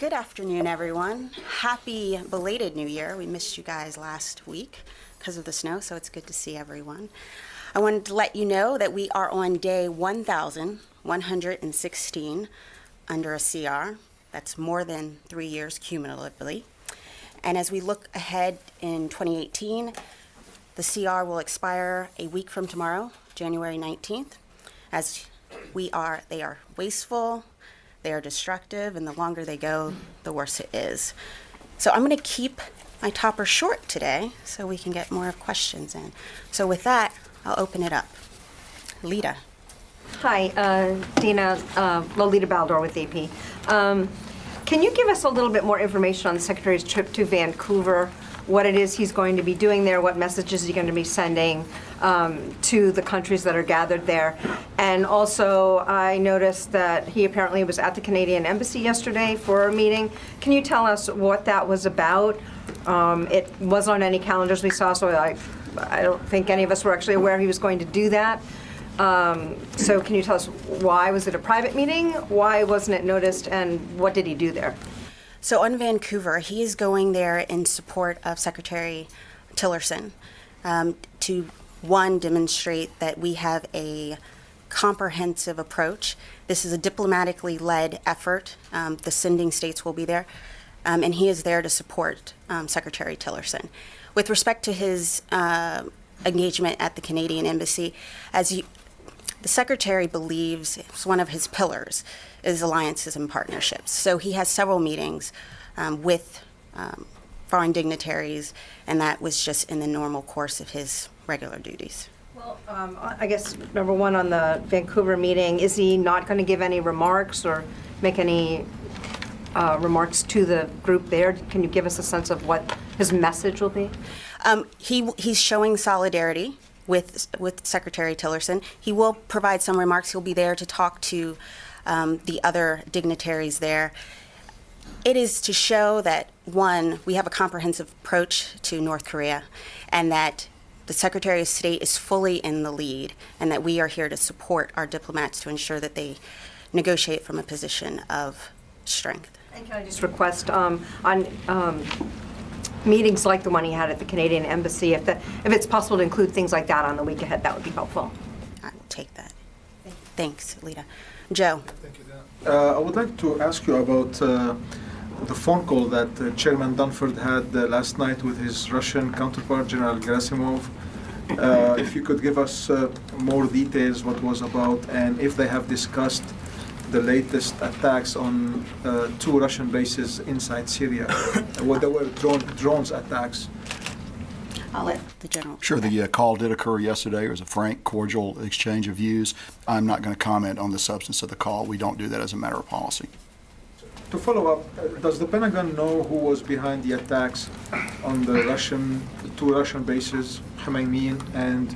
Good afternoon, everyone. Happy belated New Year. We missed you guys last week because of the snow, so it's good to see everyone. I wanted to let you know that we are on day 1,116 under a CR. That's more than 3 years cumulatively. And as we look ahead in 2018, the CR will expire a week from tomorrow, January 19th. As they are wasteful, they are destructive, and the longer they go, the worse it is. So I'm going to keep my topper short today so we can get more questions in. So with that, I'll open it up. Lita. Hi, Dina, Lolita Baldor with AP. Can you give us a little bit more information on the Secretary's trip to Vancouver, what it is he's going to be doing there, what messages he's going to be sending to the countries that are gathered there? And also, I noticed that he apparently was at the Canadian Embassy yesterday for a meeting. Can you tell us what that was about? It wasn't on any calendars we saw, so I don't think any of us were actually aware he was going to do that. So can you tell us why? Was it a private meeting? Why wasn't it noticed? And what did he do there? So on Vancouver, he is going there in support of Secretary Tillerson to, one, demonstrate that we have a comprehensive approach. This is a diplomatically led effort. The sending states will be there, and he is there to support Secretary Tillerson. With respect to his engagement at the Canadian Embassy, the Secretary believes it's one of his pillars is alliances and partnerships. So he has several meetings with foreign dignitaries, and that was just in the normal course of his regular duties. Well, I guess, number one, on the Vancouver meeting, is he not going to give any remarks or make any remarks to the group there? Can you give us a sense of what his message will be? He's showing solidarity with Secretary Tillerson. He will provide some remarks. He'll be there to talk to the other dignitaries there. It is to show that, one, we have a comprehensive approach to North Korea, and that the Secretary of State is fully in the lead, and that we are here to support our diplomats to ensure that they negotiate from a position of strength. And can I just request on meetings like the one he had at the Canadian Embassy, if it's possible to include things like that on the week ahead, that would be helpful. I will take that. Thanks, Lita. Joe. Thank you, Dan. I would like to ask you about the phone call that Chairman Dunford had last night with his Russian counterpart, General Gerasimov. If you could give us more details what was about, and if they have discussed the latest attacks on 2 Russian bases inside Syria. What there were drones attacks. I'll let the General. Sure, the call did occur yesterday. It was a frank, cordial exchange of views. I'm not going to comment on the substance of the call. We don't do that as a matter of policy. To follow up, does the Pentagon know who was behind the attacks on the 2 Russian bases, Khmeimim and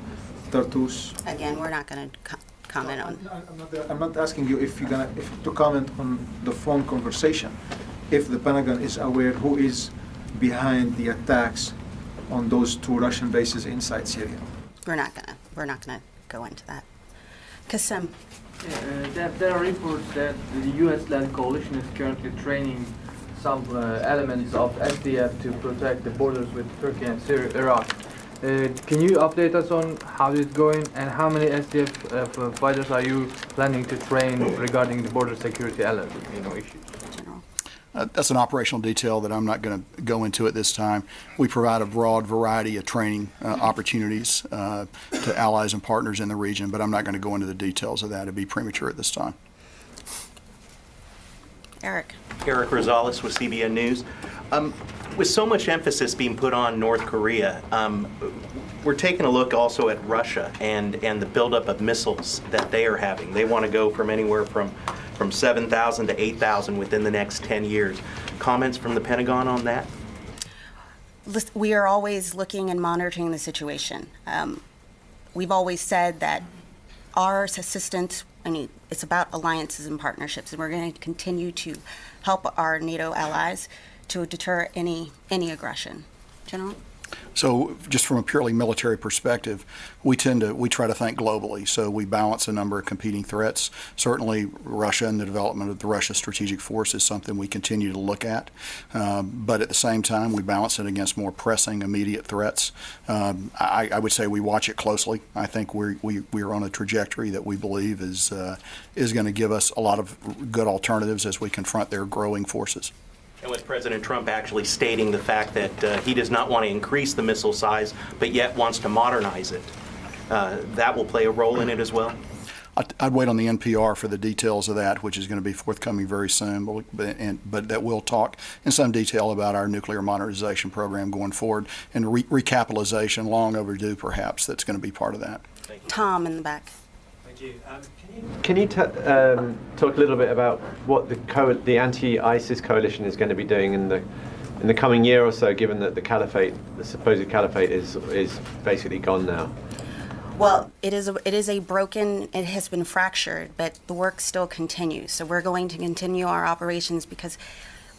Tartus? Again, we're not going to comment on. I'm not asking you if you're to comment on the phone conversation. If the Pentagon is aware who is behind the attacks on those 2 Russian bases inside Syria. We're not gonna go into that. Qasim. There are reports that the U.S.-led coalition is currently training some elements of SDF to protect the borders with Turkey and Iraq. Can you update us on how it's going, and how many SDF fighters are you planning to train regarding the border security issues? That's an operational detail that I'm not going to go into at this time. We provide a broad variety of training opportunities to allies and partners in the region, but I'm not going to go into the details of that. It'd be premature at this time. Eric. Eric Rosales with CBN News. With so much emphasis being put on North Korea, we're taking a look also at Russia and the buildup of missiles that they are having. They want to go from anywhere from 7,000 to 8,000 within the next 10 years. Comments from the Pentagon on that? We are always looking and monitoring the situation. We've always said that our assistance, it's about alliances and partnerships, and we're going to continue to help our NATO allies to deter any aggression. General? So just from a purely military perspective, we try to think globally. So we balance a number of competing threats. Certainly Russia and the development of the Russia strategic force is something we continue to look at. But at the same time, we balance it against more pressing, immediate threats. I would say we watch it closely. I think we're on a trajectory that we believe is going to give us a lot of good alternatives as we confront their growing forces. And with President Trump actually stating the fact that he does not want to increase the missile size, but yet wants to modernize it, that will play a role in it as well? I'd wait on the NPR for the details of that, which is going to be forthcoming very soon, but that will talk in some detail about our nuclear modernization program going forward, and recapitalization, long overdue perhaps, that's going to be part of that. Tom in the back. Thank you. Can you talk a little bit about what the anti-ISIS coalition is going to be doing in the coming year or so, given that the supposed caliphate is basically gone now? Well, it has been fractured, but the work still continues. So we're going to continue our operations because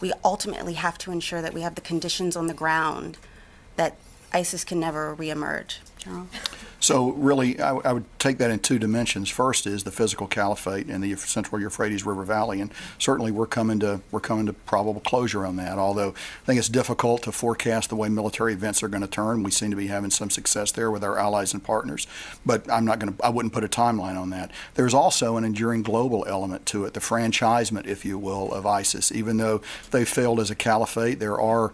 we ultimately have to ensure that we have the conditions on the ground that ISIS can never reemerge. General? So really, I would take that in two dimensions. First is the physical caliphate in the central Euphrates River Valley, and certainly we're coming to probable closure on that. Although I think it's difficult to forecast the way military events are going to turn. We seem to be having some success there with our allies and partners, but I wouldn't put a timeline on that. There's also an enduring global element to it, the franchisement, if you will, of ISIS. Even though they failed as a caliphate, there are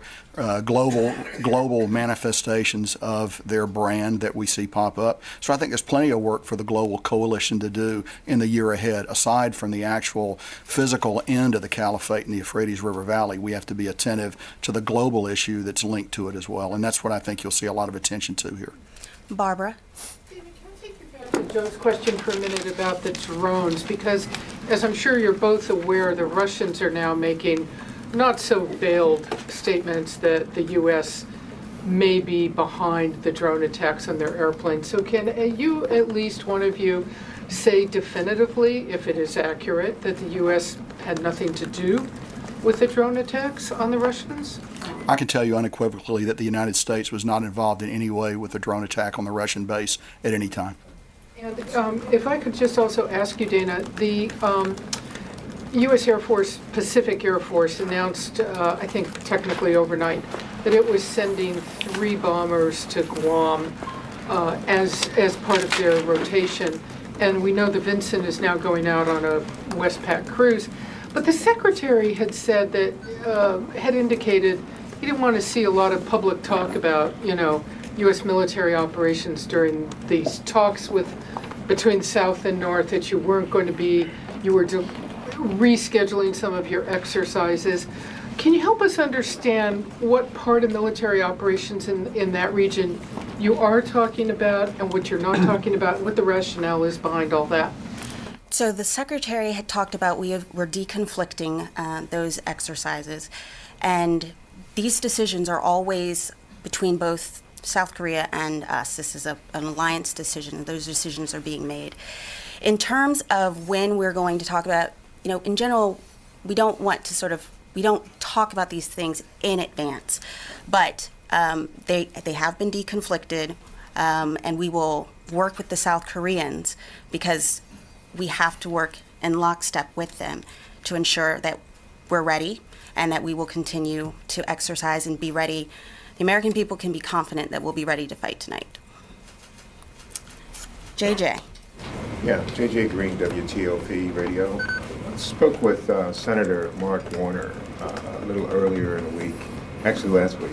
global manifestations of their brand that we see pop up. So I think there's plenty of work for the global coalition to do in the year ahead. Aside from the actual physical end of the caliphate in the Euphrates River Valley, we have to be attentive to the global issue that's linked to it as well. And that's what I think you'll see a lot of attention to here. Barbara? David, can I take you back to Joe's question for a minute about the drones? Because, as I'm sure you're both aware, the Russians are now making not so veiled statements that the U.S. may be behind the drone attacks on their airplanes. So can you, at least one of you, say definitively, if it is accurate, that the U.S. had nothing to do with the drone attacks on the Russians? I can tell you unequivocally that the United States was not involved in any way with the drone attack on the Russian base at any time. And if I could just also ask you, Dana, the U.S. Air Force, Pacific Air Force, announced, I think technically overnight, that it was sending 3 bombers to Guam as part of their rotation. And we know the Vincent is now going out on a Westpac cruise. But the Secretary had said that, had indicated he didn't want to see a lot of public talk about, U.S. military operations during these talks between South and North, that you were rescheduling some of your exercises. Can you help us understand what part of military operations in that region you are talking about and what you're not talking about, and what the rationale is behind all that? So the Secretary had talked about we're deconflicting those exercises, and these decisions are always between both South Korea and us. This is an alliance decision. Those decisions are being made. In terms of when we're going to talk about, in general, we don't talk about these things in advance, but they have been deconflicted, and we will work with the South Koreans because we have to work in lockstep with them to ensure that we're ready and that we will continue to exercise and be ready. The American people can be confident that we'll be ready to fight tonight. JJ. Yeah, JJ Green, WTOP Radio. I spoke with Senator Mark Warner a little earlier in the week, actually last week.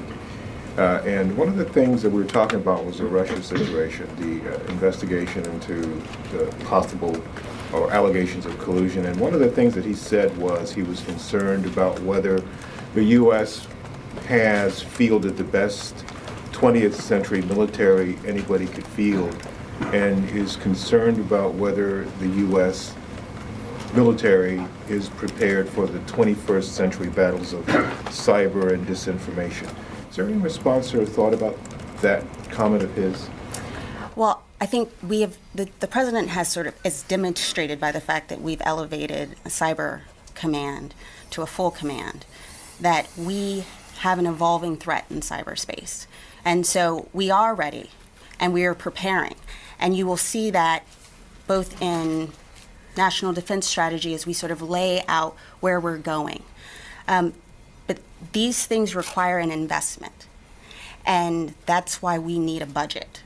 And one of the things that we were talking about was the Russia situation, the investigation into the possible or allegations of collusion. And one of the things that he said was he was concerned about whether the U.S. has fielded the best 20th century military anybody could field, and is concerned about whether the U.S. military is prepared for the 21st century battles of cyber and disinformation. Is there any response or thought about that comment of his? Well, I think we have, the president has is demonstrated by the fact that we've elevated a cyber command to a full command, that we have an evolving threat in cyberspace. And so we are ready, and we are preparing. And you will see that both in National Defense Strategy as we sort of lay out where we're going. But these things require an investment, and that's why we need a budget.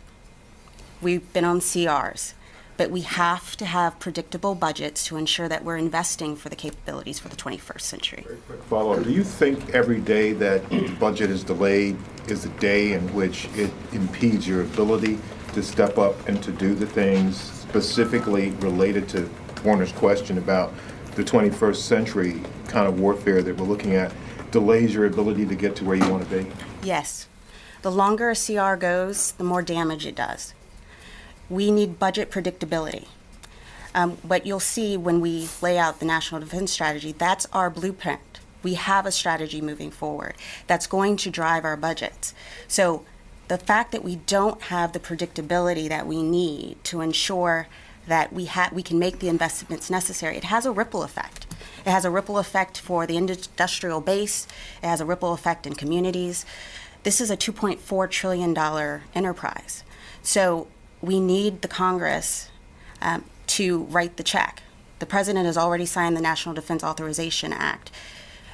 We've been on CRs, but we have to have predictable budgets to ensure that we're investing for the capabilities for the 21st century. Very quick follow-up. Do you think every day that the budget is delayed is a day in which it impedes your ability to step up and to do the things specifically related to Warner's question about the 21st century kind of warfare that we're looking at, delays your ability to get to where you want to be? Yes. The longer a CR goes, the more damage it does. We need budget predictability. But you'll see when we lay out the National Defense Strategy, that's our blueprint. We have a strategy moving forward that's going to drive our budgets. So the fact that we don't have the predictability that we need to ensure that we can make the investments necessary, it has a ripple effect. It has a ripple effect for the industrial base. It has a ripple effect in communities. This is a $2.4 trillion enterprise. So we need the Congress to write the check. The President has already signed the National Defense Authorization Act,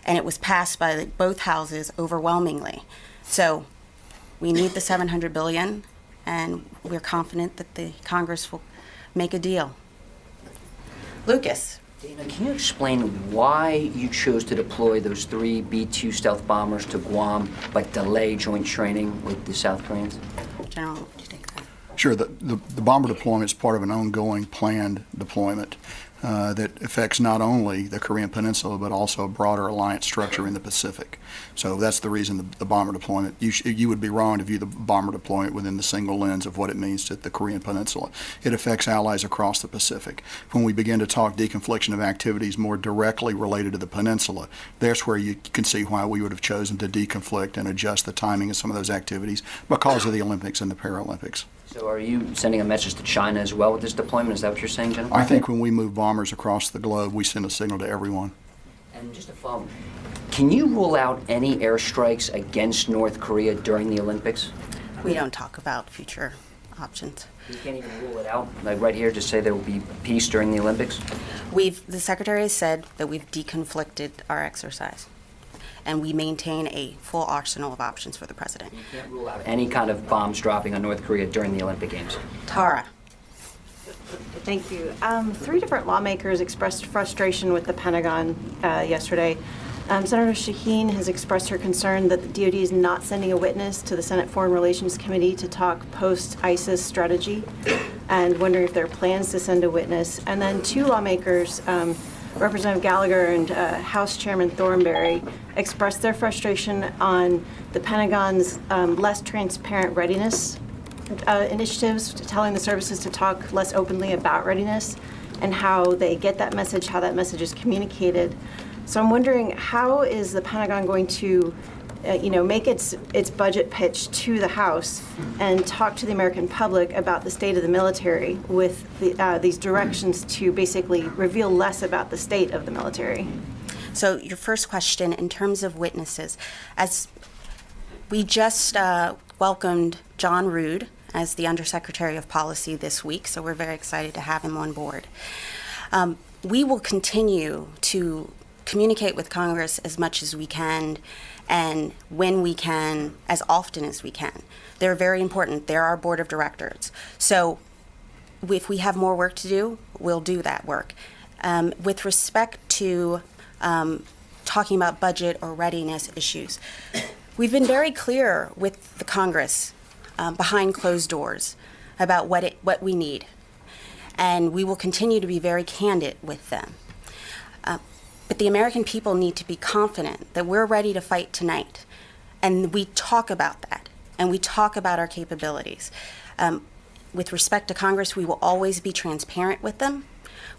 and it was passed by both houses overwhelmingly. So we need the $700 billion, and we're confident that the Congress will make a deal. Lucas. Dana, can you explain why you chose to deploy those 3 B-2 stealth bombers to Guam but delay joint training with the South Koreans? General, would you take that? Sure. The bomber deployment is part of an ongoing planned deployment that affects not only the Korean Peninsula but also a broader alliance structure in the Pacific. So that's the reason the bomber deployment. You would be wrong to view the bomber deployment within the single lens of what it means to the Korean Peninsula. It affects allies across the Pacific. When we begin to talk deconfliction of activities more directly related to the peninsula, there's where you can see why we would have chosen to deconflict and adjust the timing of some of those activities because of the Olympics and the Paralympics. So are you sending a message to China as well with this deployment? Is that what you're saying, General? I think when we move bombers across the globe, we send a signal to everyone. And just a follow-up, can you rule out any airstrikes against North Korea during the Olympics? We don't talk about future options. You can't even rule it out, like right here, just say there will be peace during the Olympics? The Secretary has said that we've deconflicted our exercise, and we maintain a full arsenal of options for the President. You can't rule out any kind of bombs dropping on North Korea during the Olympic Games? Tara. Thank you. 3 different lawmakers expressed frustration with the Pentagon yesterday. Senator Shaheen has expressed her concern that the DoD is not sending a witness to the Senate Foreign Relations Committee to talk post-ISIS strategy, and wondering if there are plans to send a witness. And then 2 lawmakers, Representative Gallagher and House Chairman Thornberry, expressed their frustration on the Pentagon's less transparent readiness initiatives, telling the services to talk less openly about readiness and how they get that message, how that message is communicated. So I'm wondering, how is the Pentagon going to make its budget pitch to the House and talk to the American public about the state of the military with these directions to basically reveal less about the state of the military? So your first question, in terms of witnesses, as we just welcomed John Rood as the Undersecretary of Policy this week, so we're very excited to have him on board. We will continue to communicate with Congress as much as we can, and when we can, as often as we can. They're very important. They're our board of directors. So if we have more work to do, we'll do that work. With respect to talking about budget or readiness issues, we've been very clear with the Congress behind closed doors about what we need. And we will continue to be very candid with them. But the American people need to be confident that we're ready to fight tonight. And we talk about that, and we talk about our capabilities. With respect to Congress, we will always be transparent with them.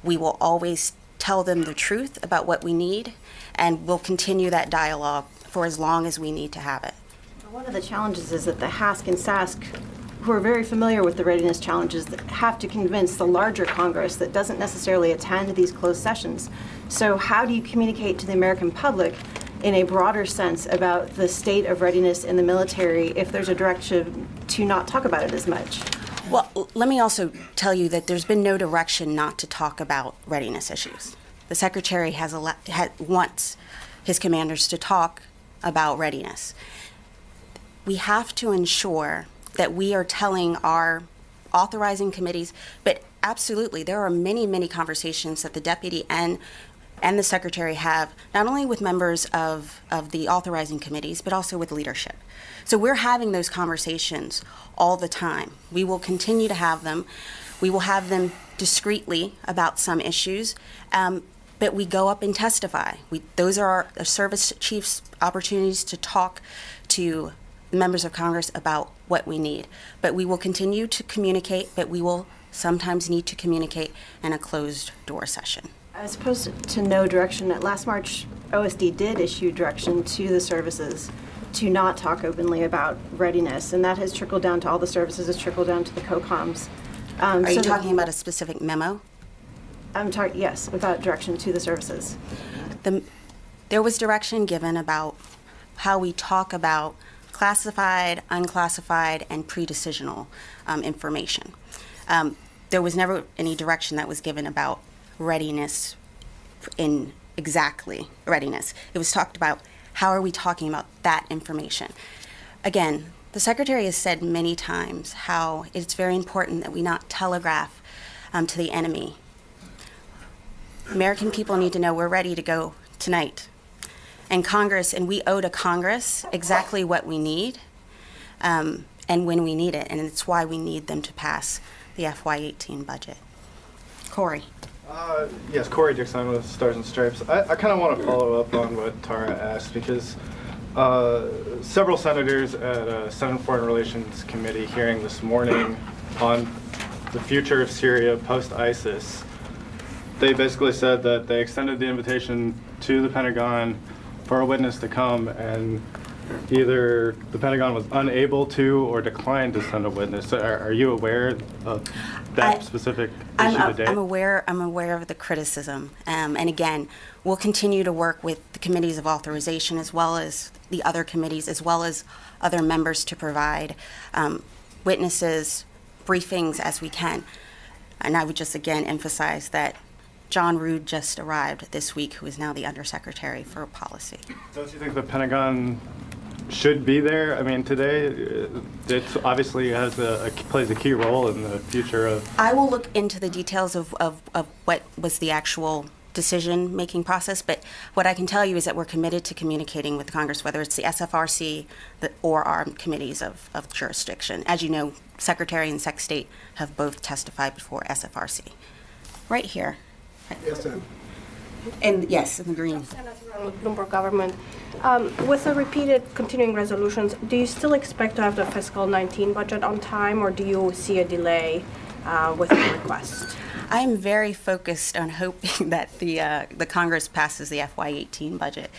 We will always tell them the truth about what we need, and we'll continue that dialogue for as long as we need to have it. One of the challenges is that the HASC and SASC, who are very familiar with the readiness challenges, that have to convince the larger Congress that doesn't necessarily attend these closed sessions. So how do you communicate to the American public in a broader sense about the state of readiness in the military if there's a direction to not talk about it as much? Well, let me also tell you that there's been no direction not to talk about readiness issues. The Secretary wants his commanders to talk about readiness. We have to ensure that we are telling our authorizing committees, but absolutely, there are many, many conversations that the Deputy and the Secretary have, not only with members of the authorizing committees, but also with leadership. So we're having those conversations all the time. We will continue to have them. We will have them discreetly about some issues, but we go up and testify. Those are our service chiefs' opportunities to talk to the members of Congress about what we need. But we will continue to communicate, but we will sometimes need to communicate in a closed-door session. As opposed to no direction, last March, OSD did issue direction to the services to not talk openly about readiness, and that has trickled down to all the services, it's trickled down to the COCOMs. Are you talking about a specific memo? I'm talking, yes, about direction to the services. There was direction given about how we talk about classified, unclassified, and pre-decisional information. There was never any direction that was given about readiness in exactly readiness. It was talked about how are we talking about that information. Again, the Secretary has said many times how it's very important that we not telegraph to the enemy. American people need to know we're ready to go tonight. And Congress, and we owe to Congress exactly what we need and when we need it, and it's why we need them to pass the FY18 budget. Corey. Yes, Corey Dixon with Stars and Stripes. I kind of want to follow up on what Tara asked because several senators at a Senate Foreign Relations Committee hearing this morning on the future of Syria post-ISIS, they basically said that they extended the invitation to the Pentagon for a witness to come, and either the Pentagon was unable to or declined to send a witness. Are you aware of that specific issue today? I'm aware of the criticism, and again, we'll continue to work with the committees of authorization as well as the other committees, as well as other members to provide witnesses, briefings as we can. And I would just again emphasize that John Rood just arrived this week, who is now the Undersecretary for Policy. Don't you think the Pentagon should be there? I mean, today it obviously plays a key role in the future of... I will look into the details of what was the actual decision-making process, but what I can tell you is that we're committed to communicating with Congress, whether it's the SFRC or our committees of jurisdiction. As you know, Secretary and Sec State have both testified before SFRC. Right here. Yes, sir. And yes, in the green. With Bloomberg government. With the repeated continuing resolutions, do you still expect to have the fiscal 19 budget on time, or do you see a delay with the request? I am very focused on hoping that the Congress passes the FY18 budget.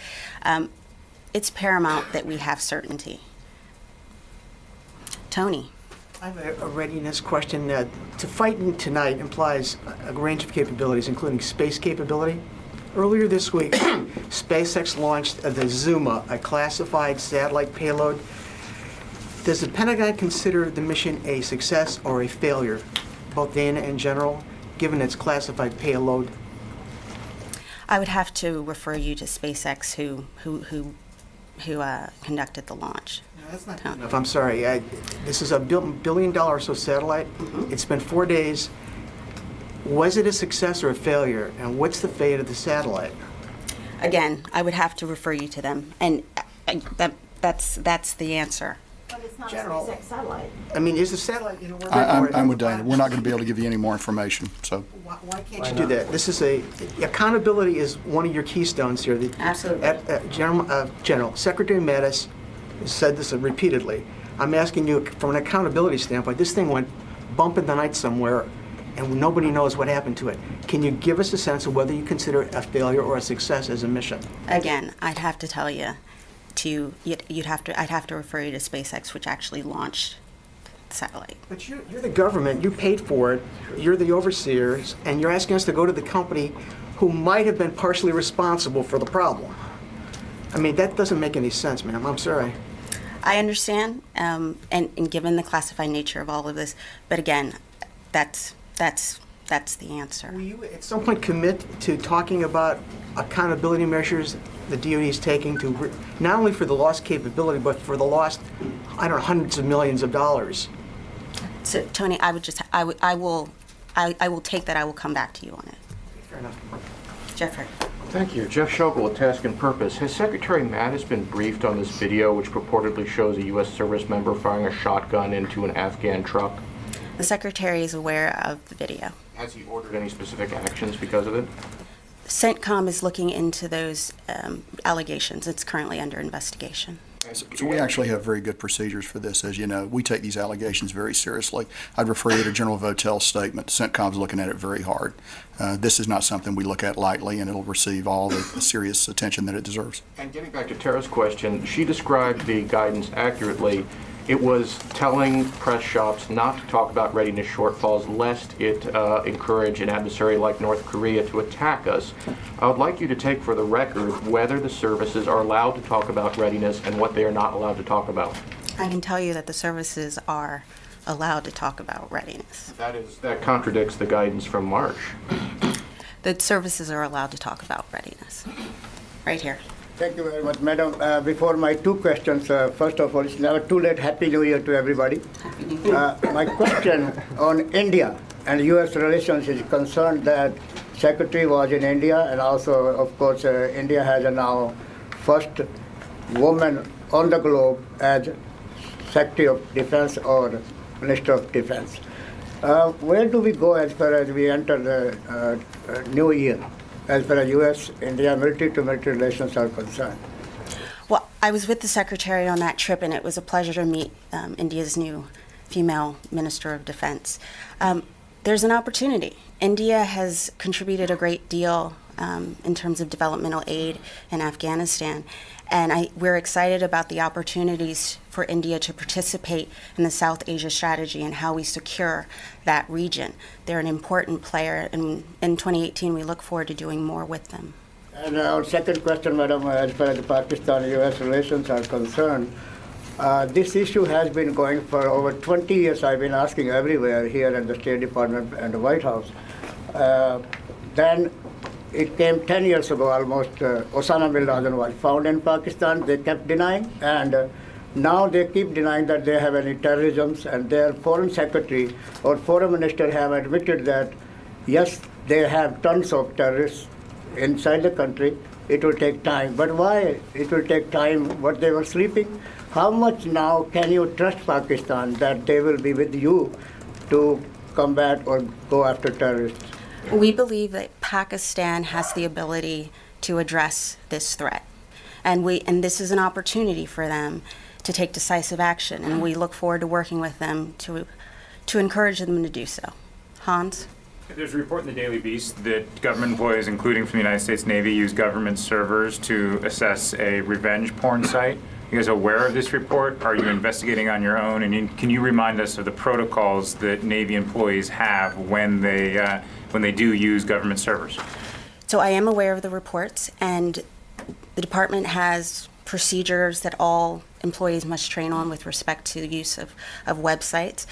It's paramount that we have certainty. Tony. I have a readiness question. To fight tonight implies a range of capabilities, including space capability. Earlier this week, SpaceX launched the Zuma, a classified satellite payload. Does the Pentagon consider the mission a success or a failure, both Dana and General, given its classified payload? I would have to refer you to SpaceX, who conducted the launch. No, that's not good enough. I'm sorry. This is a $1 billion or so satellite. It's been 4 days. Was it a success or a failure? And what's the fate of the satellite? Again, I would have to refer you to them, and that's the answer. But it's not General, a SpaceX satellite. I mean, is the satellite, I'm with Dana. We're not going to be able to give you any more information. So why can't you do that? This is accountability is one of your keystones here. Absolutely. General Secretary Mattis said this repeatedly. I'm asking you from an accountability standpoint. This thing went bump in the night somewhere, and nobody knows what happened to it. Can you give us a sense of whether you consider it a failure or a success as a mission? Again, I'd have to tell you. I'd have to refer you to SpaceX, which actually launched the satellite. But you're the government. You paid for it. You're the overseers, and you're asking us to go to the company who might have been partially responsible for the problem. I mean, that doesn't make any sense, ma'am. I'm sorry. I understand, and given the classified nature of all of this, but again, that's the answer. Will you at some point commit to talking about accountability measures the DOD is taking to not only for the lost capability, but for the lost, I don't know, hundreds of millions of dollars? So, Tony, I will take that. I will come back to you on it. Fair enough. Jeffrey. Thank you. Jeff Schogel with Task and Purpose. Has Secretary Mattis been briefed on this video which purportedly shows a U.S. service member firing a shotgun into an Afghan truck? The Secretary is aware of the video. Has he ordered any specific actions because of it? CENTCOM is looking into those allegations. It's currently under investigation. So we actually have very good procedures for this, as you know. We take these allegations very seriously. I'd refer you to General Votel's statement. CENTCOM's looking at it very hard. This is not something we look at lightly, and it'll receive all the serious attention that it deserves. And getting back to Tara's question, she described the guidance accurately. It was telling press shops not to talk about readiness shortfalls lest it encourage an adversary like North Korea to attack us. I would like you to take for the record whether the services are allowed to talk about readiness and what they are not allowed to talk about. I can tell you that the services are allowed to talk about readiness. That contradicts the guidance from March. The services are allowed to talk about readiness. Right here. Thank you very much, Madam. Before my two questions, first of all, it's never too late. Happy New Year to everybody. Happy New Year. My question on India and U.S. relations is concerned that Secretary was in India, and also, of course, India has a now first woman on the globe as Secretary of Defense or Minister of Defense. Where do we go as far as we enter the new year, as far as U.S.-India military-to-military relations are concerned? Well, I was with the Secretary on that trip, and it was a pleasure to meet India's new female Minister of Defense. There's an opportunity. India has contributed a great deal in terms of developmental aid in Afghanistan, and we're excited about the opportunities for India to participate in the South Asia strategy and how we secure that region. They're an important player, and in 2018 we look forward to doing more with them. And our second question, Madam, as far as the Pakistan-U.S. relations are concerned, this issue has been going for over 20 years. I've been asking everywhere here at the State Department and the White House. Then it came 10 years ago almost. Osama bin Laden was found in Pakistan. They kept denying, and now they keep denying that they have any terrorism, and their foreign secretary or foreign minister have admitted that, yes, they have tons of terrorists inside the country. It will take time. But why it will take time? What, they were sleeping? How much now can you trust Pakistan that they will be with you to combat or go after terrorists? We believe that Pakistan has the ability to address this threat, and this is an opportunity for them to take decisive action, and we look forward to working with them to encourage them to do so. Hans? There's a report in the Daily Beast that government employees, including from the United States Navy, use government servers to assess a revenge porn site. You guys aware of this report? Are you investigating on your own? And can you remind us of the protocols that Navy employees have when they do use government servers? So I am aware of the reports, and the department has procedures that all employees must train on with respect to the use of websites.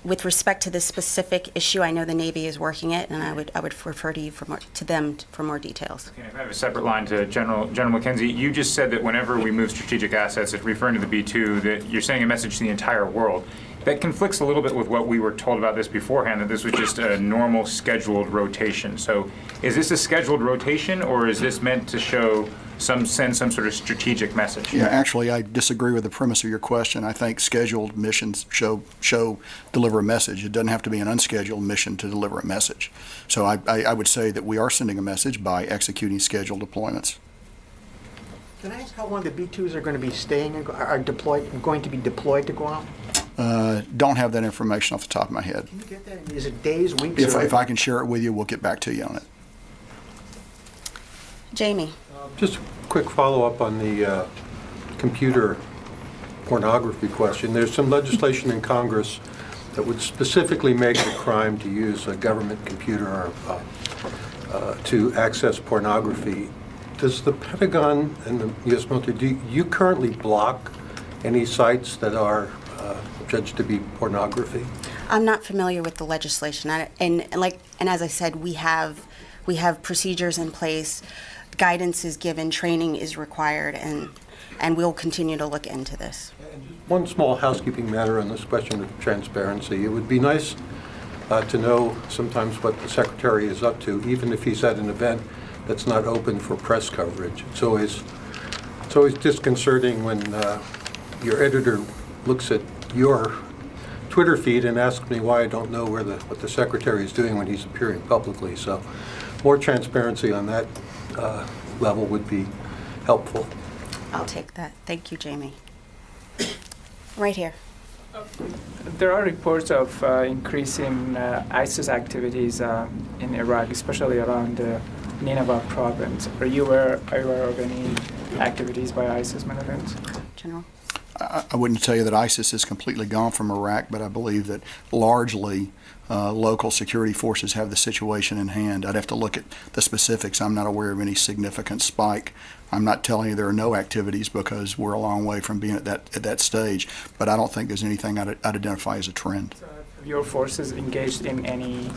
With respect to this specific issue, I know the Navy is working it, and I would refer to you to them for more details. Okay, if I have a separate line to General McKenzie, you just said that whenever we move strategic assets, it's referring to the B-2, that you're sending a message to the entire world. That conflicts a little bit with what we were told about this beforehand, that this was just a normal scheduled rotation. So is this a scheduled rotation, or is this meant to send some sort of strategic message? Yeah, actually, I disagree with the premise of your question. I think scheduled missions deliver a message. It doesn't have to be an unscheduled mission to deliver a message. So I would say that we are sending a message by executing scheduled deployments. Can I ask how long the B-2s are going to be staying and are going to be deployed to Guam? Don't have that information off the top of my head. Can you get that? Is it days, weeks? If I can share it with you, we'll get back to you on it. Jamie. Just a quick follow-up on the computer pornography question. There's some legislation in Congress that would specifically make it a crime to use a government computer to access pornography. Does the Pentagon and the U.S. military, do you currently block any sites that are judged to be pornography? I'm not familiar with the legislation, and as I said, we have procedures in place, guidance is given, training is required, and we'll continue to look into this. One small housekeeping matter on this question of transparency. It would be nice to know sometimes what the Secretary is up to, even if he's at an event that's not open for press coverage. It's always disconcerting when your editor looks at your Twitter feed and asks me why I don't know what the Secretary is doing when he's appearing publicly. So more transparency on that level would be helpful. I'll take that. Thank you, Jamie. Right here. There are reports of increasing ISIS activities in Iraq, especially around the Nineveh province. Are you aware of any activities by ISIS militants? General? I wouldn't tell you that ISIS is completely gone from Iraq, but I believe that largely local security forces have the situation in hand. I'd have to look at the specifics. I'm not aware of any significant spike. I'm not telling you there are no activities because we're a long way from being at that stage, but I don't think there's anything I'd identify as a trend. So have your forces engaged in any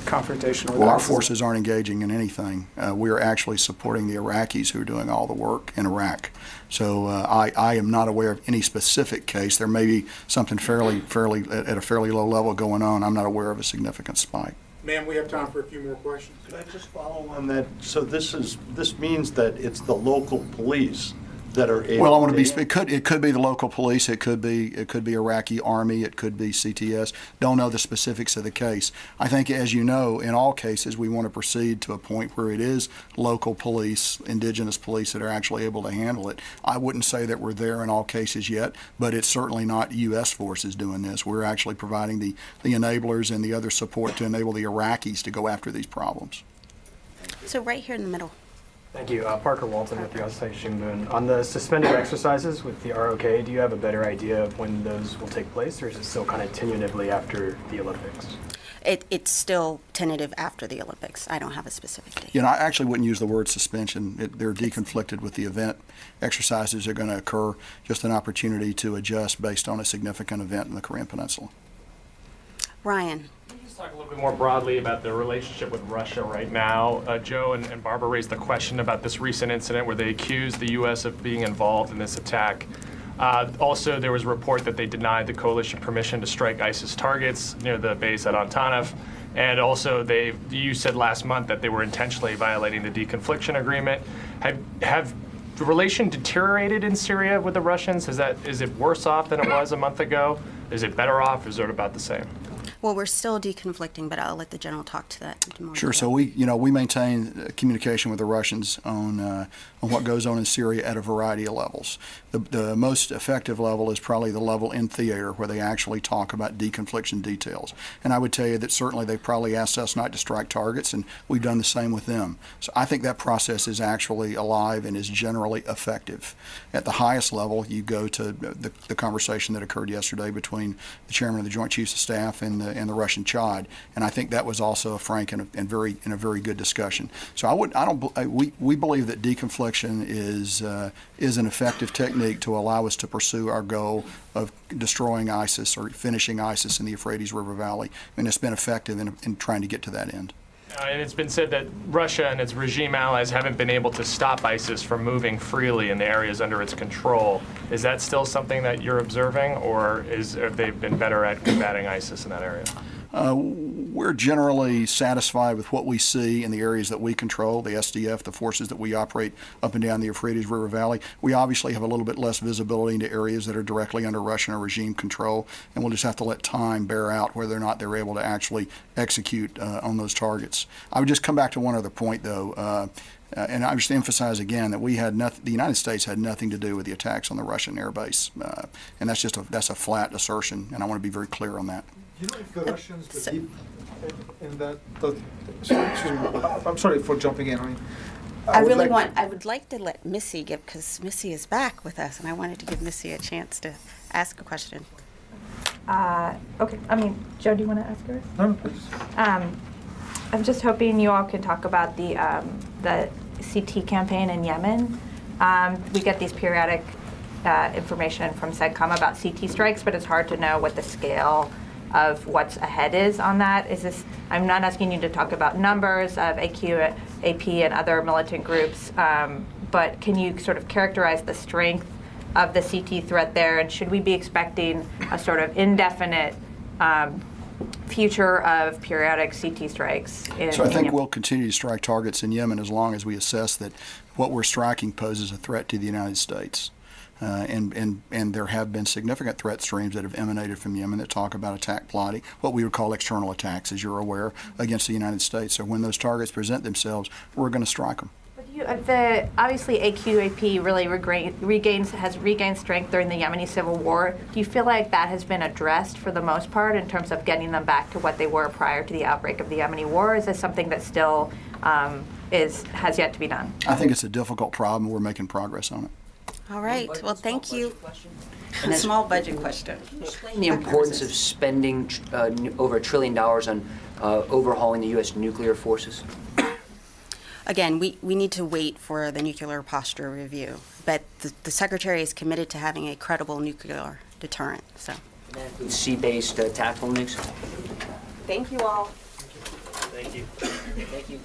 confrontation with Well, our ISIS? forces aren't engaging in anything. We are actually supporting the Iraqis who are doing all the work in Iraq. So I am not aware of any specific case. There may be something at a fairly low level going on. I'm not aware of a significant spike. Ma'am, we have time for a few more questions. Could I just follow on that? So this means that it's the local police that are able. Well, I want to be. It could be the local police. It could be Iraqi Army. It could be CTS. Don't know the specifics of the case. I think, as you know, in all cases, we want to proceed to a point where it is local police, indigenous police that are actually able to handle it. I wouldn't say that we're there in all cases yet, but it's certainly not U.S. forces doing this. We're actually providing the enablers and the other support to enable the Iraqis to go after these problems. So right here in the middle. Thank you. Parker Walton with the Asahi Shimbun. On the suspended exercises with the ROK, do you have a better idea of when those will take place, or is it still kind of tentatively after the Olympics? It's still tentative after the Olympics. I don't have a specific date. You know, I actually wouldn't use the word suspension. They're deconflicted with the event. Exercises are going to occur, just an opportunity to adjust based on a significant event in the Korean Peninsula. Ryan. Talk a little bit more broadly about the relationship with Russia right now. Joe and Barbara raised the question about this recent incident where they accused the U.S. of being involved in this attack. Also, there was a report that they denied the coalition permission to strike ISIS targets near the base at Antonov. And also, you said last month that they were intentionally violating the deconfliction agreement. Have the relation deteriorated in Syria with the Russians? Is it worse off than it was a month ago? Is it better off? Is it about the same? Well, we're still deconflicting, but I'll let the general talk to that more. Sure. So we maintain communication with the Russians on what goes on in Syria at a variety of levels. The most effective level is probably the level in theater where they actually talk about deconfliction details. And I would tell you that certainly they've probably asked us not to strike targets, and we've done the same with them. So I think that process is actually alive and is generally effective. At the highest level, you go to the conversation that occurred yesterday between the chairman of the Joint Chiefs of Staff and the Russian Chad, and I think that was also a frank and a very good discussion. So we believe that deconfliction is an effective technique to allow us to pursue our goal of destroying ISIS or finishing ISIS in the Euphrates River Valley, and it's been effective in trying to get to that end. And it's been said that Russia and its regime allies haven't been able to stop ISIS from moving freely in the areas under its control. Is that still something that you're observing, or have they been better at combating ISIS in that area? We're generally satisfied with what we see in the areas that we control, the SDF, the forces that we operate up and down the Euphrates River Valley. We obviously have a little bit less visibility into areas that are directly under Russian or regime control, and we'll just have to let time bear out whether or not they're able to actually execute on those targets. I would just come back to one other point, though. And I just emphasize again that the United States had nothing to do with the attacks on the Russian air base, and that's a flat assertion, and I want to be very clear on that. You know, if the Russians believe in that, I'm sorry for jumping in. I mean, I would like to let Missy give, because Missy is back with us, and I wanted to give Missy a chance to ask a question. Okay. I mean, Joe, do you want to ask yours? No, please. I'm just hoping you all can talk about the CT campaign in Yemen. We get these periodic information from CENTCOM about CT strikes, but it's hard to know what the scale of what's ahead is on that. I'm not asking you to talk about numbers of AQ, AP, and other militant groups, but can you sort of characterize the strength of the CT threat there, and should we be expecting a sort of indefinite future of periodic CT strikes in So I think Yemen? we'll continue to strike targets in Yemen as long as we assess that what we're striking poses a threat to the United States. And there have been significant threat streams that have emanated from Yemen that talk about attack plotting, what we would call external attacks, as you're aware, against the United States. So when those targets present themselves, we're going to strike them. Obviously, AQAP really has regained strength during the Yemeni civil war. Do you feel like that has been addressed for the most part in terms of getting them back to what they were prior to the outbreak of the Yemeni war? Or is this something that still has yet to be done? I think it's a difficult problem. We're making progress on it. All right. Well, thank you. And Small budget question. Explain the importance of spending over $1 trillion on overhauling the U.S. nuclear forces. Again, we need to wait for the nuclear posture review, but the Secretary is committed to having a credible nuclear deterrent. So, And that includes sea-based tactical nukes. thank you all. Thank you. Thank you.